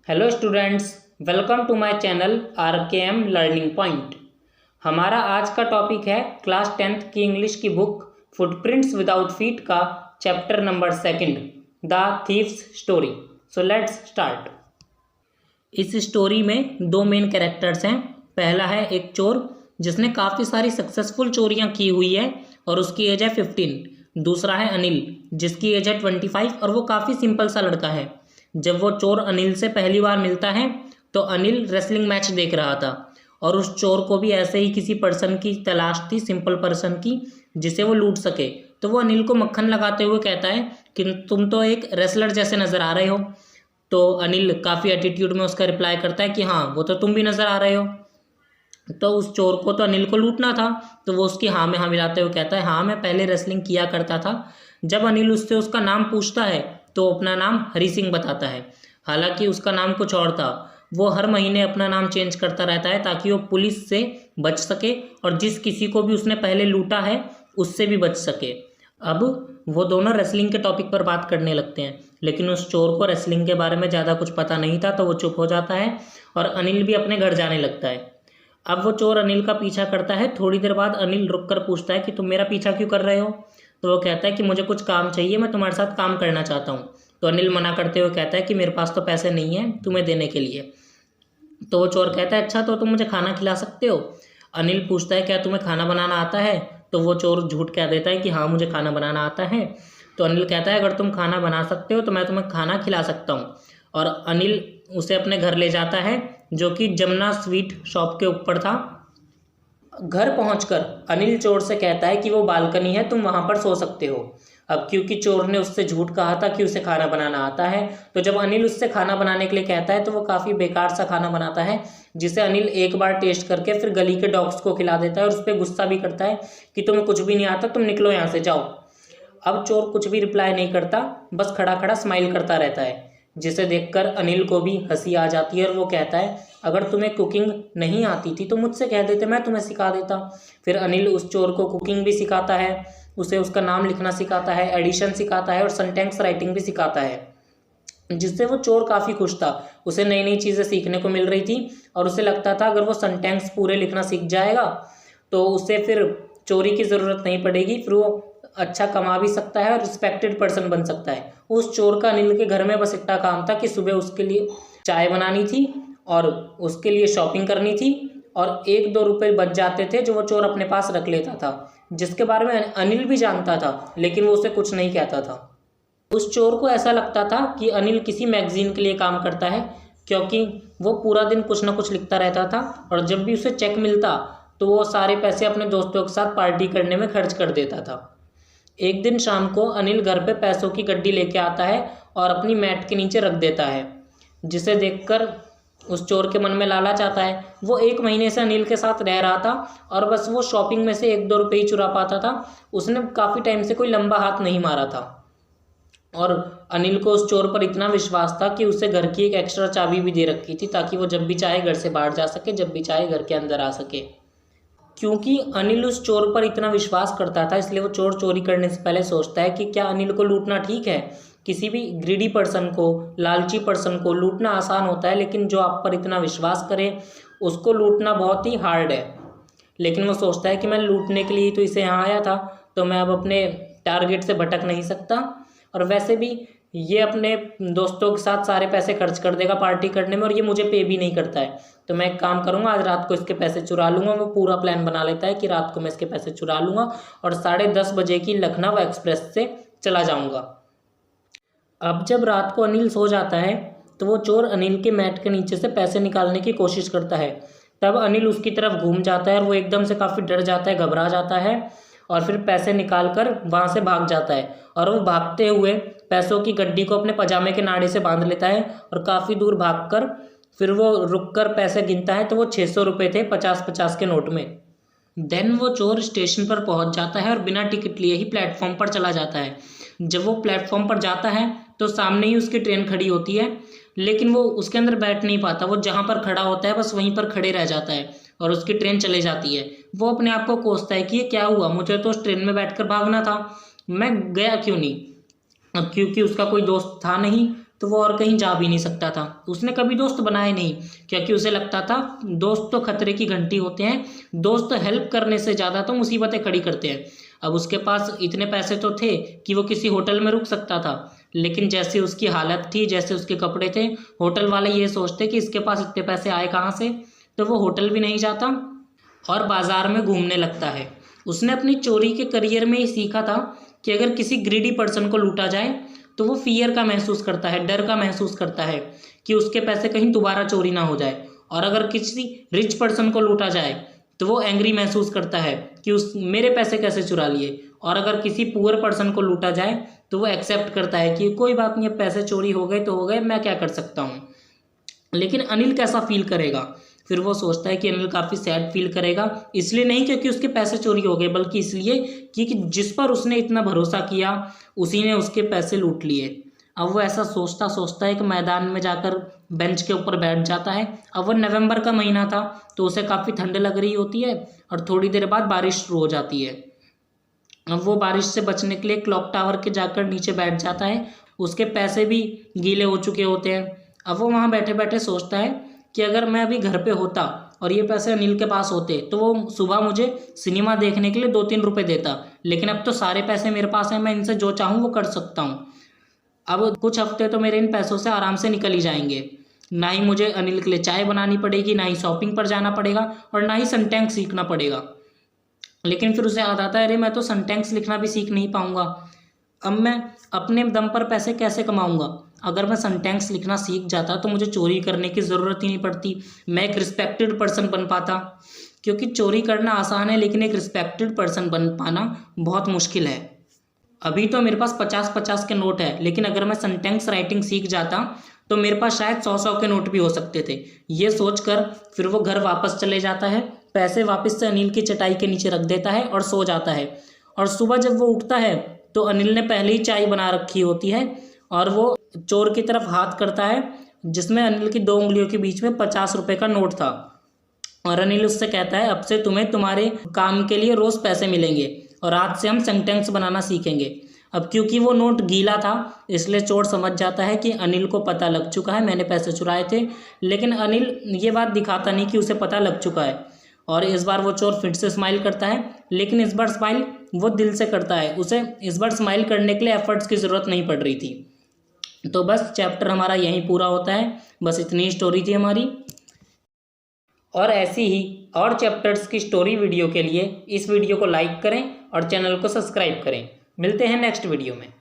Hello students, welcome to my channel RKM learning point. हमारा आज का टॉपिक है क्लास 10th की इंग्लिश की बुक फुटप्रिंट्स विदाउट फीट का chapter number 2 the thieves story. So let's start. इस story में दो मेन कैरेक्टर्स हैं। पहला है एक चोर जिसने काफ़ी सारी सक्सेसफुल चोरियां की हुई है और उसकी एज है 15। दूसरा है अनिल जिसकी एज है 25 और वो काफ़ी सिंपल सा लड़का है। जब वो चोर अनिल से पहली बार मिलता है तो अनिल रेसलिंग मैच देख रहा था और उस चोर को भी ऐसे ही किसी पर्सन की तलाश थी, सिंपल पर्सन की, जिसे वो लूट सके। तो वो अनिल को मक्खन लगाते हुए कहता है कि तुम तो एक रेसलर जैसे नज़र आ रहे हो। तो अनिल काफ़ी एटीट्यूड में उसका रिप्लाई करता है कि हाँ, वो तो तुम भी नज़र आ रहे हो। तो उस चोर को तो अनिल को लूटना था, तो वो उसकी हाँ में हाँ मिलाते हुए कहता है हाँ, मैं पहले रेसलिंग किया करता था। जब अनिल उससे उसका नाम पूछता है तो अपना नाम हरी सिंह बताता है। हालांकि उसका नाम कुछ और था। वो हर महीने अपना नाम चेंज करता रहता है ताकि वो पुलिस से बच सके और जिस किसी को भी उसने पहले लूटा है उससे भी बच सके। अब वो दोनों रेसलिंग के टॉपिक पर बात करने लगते हैं, लेकिन उस चोर को रेसलिंग के बारे में ज़्यादा कुछ पता नहीं था, तो वो चुप हो जाता है और अनिल भी अपने घर जाने लगता है। अब वो चोर अनिल का पीछा करता है। थोड़ी देर बाद अनिल रुक कर पूछता है कि तुम मेरा पीछा क्यों कर रहे हो। तो वो कहता है कि मुझे कुछ काम चाहिए, मैं तुम्हारे साथ काम करना चाहता हूँ। तो अनिल मना करते हुए कहता है कि मेरे पास तो पैसे नहीं हैं तुम्हें देने के लिए। तो वो चोर कहता है अच्छा, तो तुम मुझे खाना खिला सकते हो। अनिल पूछता है क्या तुम्हें खाना बनाना आता है। तो वो चोर झूठ कह देता है कि हाँ, मुझे खाना बनाना आता है। तो अनिल कहता है अगर तुम खाना बना सकते हो तो मैं तुम्हें खाना खिला सकता हूँ। और अनिल उसे अपने घर ले जाता है जो कि जमुना स्वीट शॉप के ऊपर था। घर पहुंचकर अनिल चोर से कहता है कि वो बालकनी है, तुम वहां पर सो सकते हो। अब क्योंकि चोर ने उससे झूठ कहा था कि उसे खाना बनाना आता है, तो जब अनिल उससे खाना बनाने के लिए कहता है तो वो काफ़ी बेकार सा खाना बनाता है, जिसे अनिल एक बार टेस्ट करके फिर गली के डॉग्स को खिला देता है और उस पर गुस्सा भी करता है कि तुम्हें कुछ भी नहीं आता, तुम निकलो यहाँ से, जाओ। अब चोर कुछ भी रिप्लाई नहीं करता, बस खड़ा खड़ा स्माइल करता रहता है, जिसे देखकर अनिल को भी हंसी आ जाती है और वो कहता है अगर तुम्हें कुकिंग नहीं आती थी तो मुझसे कह देते, मैं तुम्हें सिखा देता। फिर अनिल उस चोर को कुकिंग भी सिखाता है, उसे उसका नाम लिखना सिखाता है, एडिशन सिखाता है और सेंटेंस राइटिंग भी सिखाता है, जिससे वो चोर काफ़ी खुश था। उसे नई नई चीज़ें सीखने को मिल रही थी और उसे लगता था अगर वो सेंटेंस पूरे लिखना सीख जाएगा तो उसे फिर चोरी की ज़रूरत नहीं पड़ेगी, फिर वो अच्छा कमा भी सकता है और रिस्पेक्टेड पर्सन बन सकता है। उस चोर का अनिल के घर में बस इतना काम था कि सुबह उसके लिए चाय बनानी थी और उसके लिए शॉपिंग करनी थी और 1-2 रुपए बच जाते थे जो वो चोर अपने पास रख लेता था, जिसके बारे में अनिल भी जानता था, लेकिन वो उसे कुछ नहीं कहता था। उस चोर को ऐसा लगता था कि अनिल किसी मैगजीन के लिए काम करता है, क्योंकि वो पूरा दिन कुछ ना कुछ लिखता रहता था और जब भी उसे चेक मिलता तो वो सारे पैसे अपने दोस्तों के साथ पार्टी करने में खर्च कर देता था। एक दिन शाम को अनिल घर पे पैसों की गड्डी लेके आता है और अपनी मैट के नीचे रख देता है, जिसे देखकर उस चोर के मन में लालच आता है। वो 1 महीने से अनिल के साथ रह रहा था और बस वो शॉपिंग में से 1-2 रुपये ही चुरा पाता था। उसने काफ़ी टाइम से कोई लंबा हाथ नहीं मारा था और अनिल को उस चोर पर इतना विश्वास था कि उसे घर की एक एक्स्ट्रा चाबी भी दे रखी थी ताकि वो जब भी चाहे घर से बाहर जा सके, जब भी चाहे घर के अंदर आ सके। क्योंकि अनिल उस चोर पर इतना विश्वास करता था, इसलिए वो चोर चोरी करने से पहले सोचता है कि क्या अनिल को लूटना ठीक है। किसी भी ग्रीडी पर्सन को, लालची पर्सन को लूटना आसान होता है, लेकिन जो आप पर इतना विश्वास करे उसको लूटना बहुत ही हार्ड है। लेकिन वो सोचता है कि मैं लूटने के लिए तो इसे यहाँ आया था, तो मैं अब अपने टारगेट से भटक नहीं सकता। और वैसे भी ये अपने दोस्तों के साथ सारे पैसे खर्च कर देगा पार्टी करने में और ये मुझे पे भी नहीं करता है, तो मैं एक काम करूँगा, आज रात को इसके पैसे चुरा लूँगा। वो पूरा प्लान बना लेता है कि रात को मैं इसके पैसे चुरा लूँगा और 10:30 बजे की लखनऊ एक्सप्रेस से चला जाऊँगा। अब जब रात को अनिल सो जाता है तो वो चोर अनिल के मैट के नीचे से पैसे निकालने की कोशिश करता है। तब अनिल उसकी तरफ घूम जाता है और वो एकदम से काफ़ी डर जाता है, घबरा जाता है और फिर पैसे निकाल कर वहाँ से भाग जाता है। और वो भागते हुए पैसों की गड्डी को अपने पजामे के नाड़े से बांध लेता है और काफ़ी दूर भागकर फिर वो रुक कर पैसे गिनता है, तो वो 600 रुपये थे 50-50 के नोट में। देन वो चोर स्टेशन पर पहुंच जाता है और बिना टिकट लिए ही प्लेटफॉर्म पर चला जाता है। जब वो प्लेटफॉर्म पर जाता है तो सामने ही उसकी ट्रेन खड़ी होती है, लेकिन वो उसके अंदर बैठ नहीं पाता। वो जहाँ पर खड़ा होता है बस वहीं पर खड़े रह जाता है और उसकी ट्रेन चले जाती है। वो अपने आप को कोसता है कि ये क्या हुआ, मुझे तो उस ट्रेन में बैठकर भागना था, मैं गया क्यों नहीं। अब क्योंकि उसका कोई दोस्त था नहीं, तो वो और कहीं जा भी नहीं सकता था। उसने कभी दोस्त बनाए नहीं, क्योंकि उसे लगता था दोस्त तो खतरे की घंटी होते हैं, दोस्त तो हेल्प करने से ज़्यादा तो मुसीबतें खड़ी करते हैं। अब उसके पास इतने पैसे तो थे कि वो किसी होटल में रुक सकता था, लेकिन जैसे उसकी हालत थी, जैसे उसके कपड़े थे, होटल वाले ये सोचते कि इसके पास इतने पैसे आए कहाँ से, तो वो होटल भी नहीं जाता और बाज़ार में घूमने लगता है। उसने अपनी चोरी के करियर में ही सीखा था कि अगर किसी ग्रीडी पर्सन को लूटा जाए तो वो फियर का महसूस करता है, डर का महसूस करता है कि उसके पैसे कहीं दोबारा चोरी ना हो जाए। और अगर किसी रिच पर्सन को लूटा जाए तो वो एंग्री महसूस करता है कि उस मेरे पैसे कैसे चुरा लिए। और अगर किसी पुअर पर्सन को लूटा जाए तो वो एक्सेप्ट करता है कि कोई बात नहीं, अब पैसे चोरी हो गए तो हो गए, मैं क्या कर सकता हूँ। लेकिन अनिल कैसा फील करेगा? फिर वो सोचता है कि अनिल काफ़ी सैड फील करेगा, इसलिए नहीं क्योंकि उसके पैसे चोरी हो गए, बल्कि इसलिए कि जिस पर उसने इतना भरोसा किया उसी ने उसके पैसे लूट लिए। अब वो ऐसा सोचता सोचता एक मैदान में जाकर बेंच के ऊपर बैठ जाता है। अब वो नवंबर का महीना था तो उसे काफ़ी ठंड लग रही होती है और थोड़ी देर बाद बारिश शुरू हो जाती है। अब वो बारिश से बचने के लिए क्लॉक टावर के जाकर नीचे बैठ जाता है। उसके पैसे भी गीले हो चुके होते हैं। अब वो वहाँ बैठे बैठे सोचता है कि अगर मैं अभी घर पे होता और ये पैसे अनिल के पास होते तो वो सुबह मुझे सिनेमा देखने के लिए 2-3 रुपए देता, लेकिन अब तो सारे पैसे मेरे पास हैं, मैं इनसे जो चाहूँ वो कर सकता हूँ। अब कुछ हफ्ते तो मेरे इन पैसों से आराम से निकल ही जाएंगे, ना ही मुझे अनिल के लिए चाय बनानी पड़ेगी, ना ही शॉपिंग पर जाना पड़ेगा और ना ही सेंटेंस सीखना पड़ेगा। लेकिन फिर उसे याद आता है, अरे मैं तो सेंटेंस लिखना भी सीख नहीं पाऊंगा, अब मैं अपने दम पर पैसे कैसे कमाऊंगा? अगर मैं सेंटेंस लिखना सीख जाता तो मुझे चोरी करने की ज़रूरत ही नहीं पड़ती, मैं एक रिस्पेक्टेड पर्सन बन पाता। क्योंकि चोरी करना आसान है लेकिन एक रिस्पेक्टेड पर्सन बन पाना बहुत मुश्किल है। अभी तो मेरे पास 50-50 के नोट है, लेकिन अगर मैं सेंटेंस राइटिंग सीख जाता तो मेरे पास शायद 100-100 के नोट भी हो सकते थे। ये सोचकर फिर वो घर वापस चले जाता है, पैसे वापस से अनिल की चटाई के नीचे रख देता है और सो जाता है। और सुबह जब वो उठता है तो अनिल ने पहले ही चाय बना रखी होती है और वो चोर की तरफ हाथ करता है जिसमें अनिल की 2 उंगलियों के बीच में 50 रुपए का नोट था। और अनिल उससे कहता है, अब से तुम्हें तुम्हारे काम के लिए रोज़ पैसे मिलेंगे और आज से हम सेंटेंस बनाना सीखेंगे। अब क्योंकि वो नोट गीला था इसलिए चोर समझ जाता है कि अनिल को पता लग चुका है मैंने पैसे चुराए थे, लेकिन अनिल ये बात दिखाता नहीं कि उसे पता लग चुका है। और इस बार वो चोर फिर से स्माइल करता है, लेकिन इस बार स्माइल वो दिल से करता है, उसे इस बार स्माइल करने के लिए एफर्ट्स की ज़रूरत नहीं पड़ रही थी। तो बस चैप्टर हमारा यहीं पूरा होता है, बस इतनी स्टोरी थी हमारी। और ऐसी ही और चैप्टर्स की स्टोरी वीडियो के लिए इस वीडियो को लाइक करें और चैनल को सब्सक्राइब करें। मिलते हैं नेक्स्ट वीडियो में।